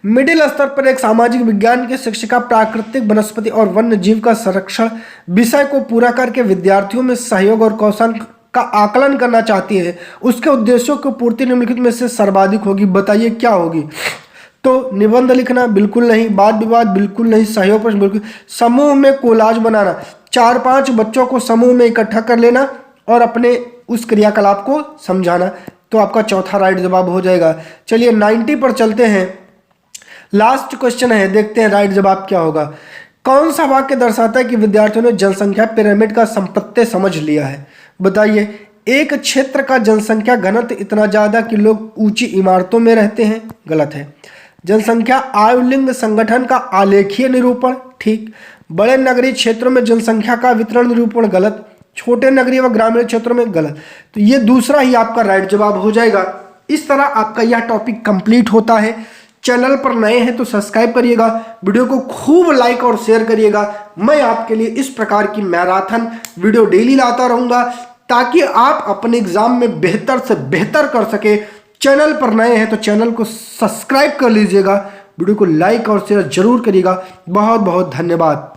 मिडिल स्तर पर एक सामाजिक विज्ञान की शिक्षिका प्राकृतिक, वनस्पति और वन्य जीव का संरक्षण विषय को पूरा करके विद्यार्थियों में सहयोग और कौशल का आकलन करना चाहती है। उसके उद्देश्यों की पूर्ति निम्नलिखित में से सर्वाधिक होगी। बताइए क्या होगी? तो निबंध लिखना बिल्कुल नहीं, वाद विवाद बिल्कुल नहीं, सहयोग प्रश्न बिल्कुल, समूह में कोलाज बनाना, 4-5 बच्चों को समूह में इकट्ठा कर लेना और अपने उस क्रियाकलाप को समझाना। तो आपका चौथा राइट जवाब हो जाएगा। चलिए 90 पर चलते हैं। लास्ट क्वेश्चन है, देखते हैं राइट जवाब क्या होगा। कौन सा वाक्य दर्शाता है कि विद्यार्थियों ने जनसंख्या पिरामिड का संपत्ति समझ लिया है? बताइए। एक क्षेत्र का जनसंख्या घनत्व इतना ज्यादा कि लोग ऊंची इमारतों में रहते हैं। गलत है। जनसंख्या आयुलिंग संगठन का आलेखीय निरूपण। ठीक। बड़े नगरीय क्षेत्रों में जनसंख्या का वितरण निरूपण। गलत। छोटे नगरीय व ग्रामीण क्षेत्रों में। गलत। तो ये दूसरा ही आपका राइट जवाब हो जाएगा। इस तरह आपका यह टॉपिक कंप्लीट होता है। चैनल पर नए हैं तो सब्सक्राइब करिएगा, वीडियो को खूब लाइक और शेयर करिएगा। मैं आपके लिए इस प्रकार की मैराथन वीडियो डेली लाता रहूंगा ताकि आप अपने एग्जाम में बेहतर से बेहतर कर सके। चैनल पर नए हैं तो चैनल को सब्सक्राइब कर लीजिएगा, वीडियो को लाइक और शेयर जरूर करिएगा। बहुत बहुत धन्यवाद।